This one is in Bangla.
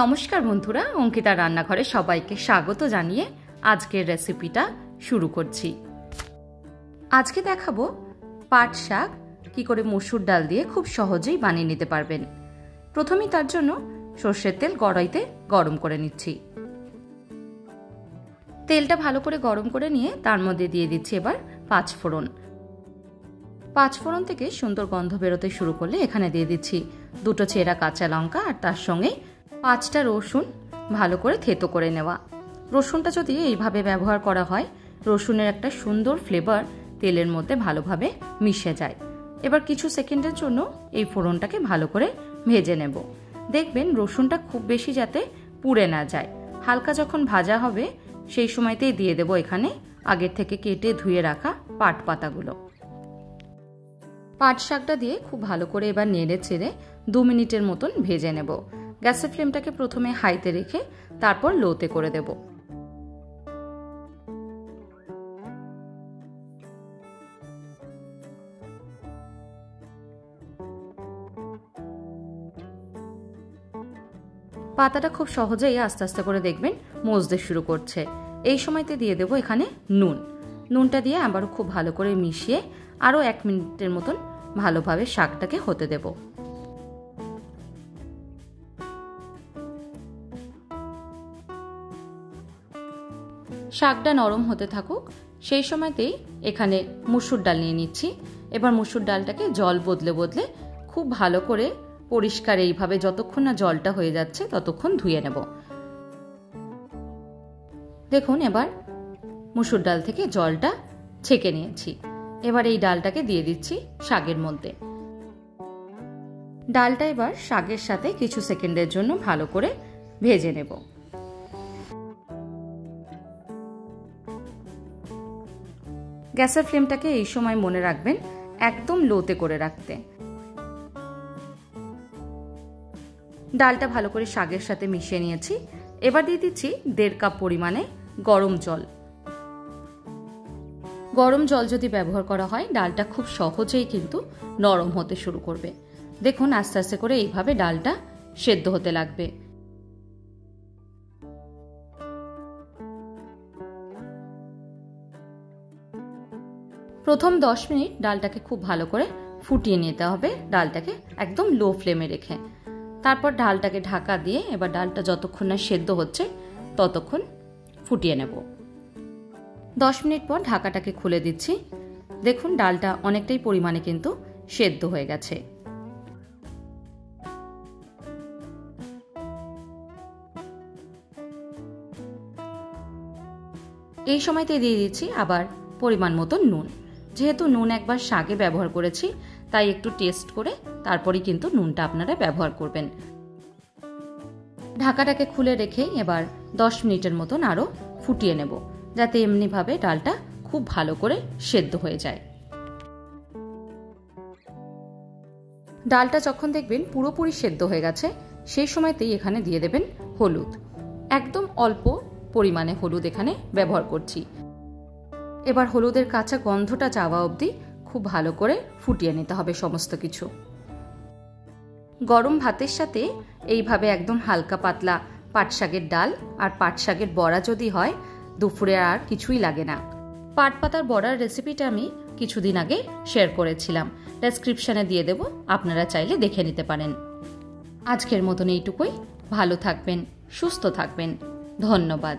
নমস্কার বন্ধুরা, অঙ্কিতা রান্নাঘরে সবাইকে স্বাগত জানিয়ে আজকের রেসিপিটা শুরু করছি। আজকে দেখাবো পাট শাক কি করে মসুর ডাল দিয়ে খুব সহজেই বানিয়ে নিতে পারবেন। প্রথমেই তার জন্য সর্ষের তেল কড়াইতে গরম করে নিচ্ছি। তেলটা ভালো করে গরম করে নিয়ে তার মধ্যে দিয়ে দিচ্ছি এবার পাঁচফোড়ন। পাঁচফোড়ন থেকে সুন্দর গন্ধ বেরোতে শুরু করলে এখানে দিয়ে দিচ্ছি দুটো চেরা কাঁচা লঙ্কা আর তার সঙ্গে 5টা রসুন ভালো করে থেতো করে নেওয়া। রসুনটা যদি এইভাবে ব্যবহার করা হয়, রসুনের একটা সুন্দর ফ্লেভার তেলের মধ্যে ভালোভাবে মিশে যায়। এবার কিছু সেকেন্ডের জন্য এই ফোড়নটাকে ভালো করে ভেজে নেব। দেখবেন রসুনটা খুব বেশি যাতে পুড়ে না যায়। হালকা যখন ভাজা হবে সেই সময়তেই দিয়ে দেব এখানে আগের থেকে কেটে ধুয়ে রাখা পাট পাতাগুলো। পাট শাকটা দিয়ে খুব ভালো করে এবার নেড়ে চেড়ে 2 মিনিটের মতন ভেজে নেব। গ্যাসের ফ্লেমটাকে প্রথমে হাইতে রেখে তারপর লোতে করে দেব। পাতাটা খুব সহজেই আস্তে আস্তে করে দেখবেন মজতে শুরু করছে। এই সময়তে দিয়ে দেব এখানে নুনটা দিয়ে আবারও খুব ভালো করে মিশিয়ে আরও 1 মিনিটের মতন ভালোভাবে শাকটাকে হতে দেব। শাকটা নরম হতে থাকুক, সেই সময়তেই এখানে মুসুর ডাল নিয়ে নিচ্ছি। এবার মুসুর ডালটাকে জল বদলে বদলে খুব ভালো করে পরিষ্কার এইভাবে যতক্ষণ না জলটা হয়ে যাচ্ছে ততক্ষণ ধুয়ে নেব। দেখুন এবার মুসুর ডাল থেকে জলটা ছেঁকে নিয়েছি। এবার এই ডালটাকে দিয়ে দিচ্ছি শাকের মধ্যে। ডালটা এবার শাকের সাথে কিছু সেকেন্ডের জন্য ভালো করে ভেজে নেব। গ্যাসের ফ্লেমটাকে এই সময় মনে রাখবেন একদম লোতে করে রাখতে। ডালটা ভালো করে শাকের সাথে মিশিয়ে নিয়েছি। এবার দিয়ে দিচ্ছি 1.5 কাপ পরিমাণে গরম জল। গরম জল যদি ব্যবহার করা হয় ডালটা খুব সহজেই কিন্তু নরম হতে শুরু করবে। দেখুন আস্তে আস্তে করে এইভাবে ডালটা সেদ্ধ হতে লাগবে। প্রথম 10 মিনিট ডালটাকে খুব ভালো করে ফুটিয়ে নিতে হবে, ডালটাকে একদম লো ফ্লেমে রেখে। তারপর ডালটাকে ঢাকা দিয়ে এবার ডালটা যতক্ষণ না সেদ্ধ হচ্ছে ততক্ষণ ফুটিয়ে নেব। 10 মিনিট পর ঢাকাটাকে খুলে দিচ্ছি। দেখুন ডালটা অনেকটাই পরিমাণে কিন্তু সেদ্ধ হয়ে গেছে। এই সময়তে দিয়ে দিচ্ছি আবার পরিমাণ মতো নুন। যেহেতু নুন একবার শাকে ব্যবহার করেছি তাই একটু টেস্ট করে তারপরেই কিন্তু নুনটা আপনারা ব্যবহার করবেন। ঢাকাটাকে খুলে রেখে এবার 10 মিনিটের মতন আরো ফুটিয়ে নেব, যাতে এমনিভাবে ডালটা খুব ভালো করে সেদ্ধ হয়ে যায়। ডালটা যখন দেখবেন পুরোপুরি সেদ্ধ হয়ে গেছে সেই সময়তেই এখানে দিয়ে দেবেন হলুদ। একদম অল্প পরিমাণে হলুদ এখানে ব্যবহার করছি। এবার হলুদের কাঁচা গন্ধটা যাওয়া অবধি খুব ভালো করে ফুটিয়ে নিতে হবে সমস্ত কিছু। গরম ভাতের সাথে এইভাবে একদম হালকা পাতলা পাট শাকের ডাল আর পাট শাকের বড়া যদি হয়, দুপুরে আর কিছুই লাগে না। পাট পাতার বড়ার রেসিপিটা আমি কিছুদিন আগে শেয়ার করেছিলাম, ডেসক্রিপশনে দিয়ে দেব, আপনারা চাইলে দেখে নিতে পারেন। আজকের মতন এইটুকুই। ভালো থাকবেন, সুস্থ থাকবেন। ধন্যবাদ।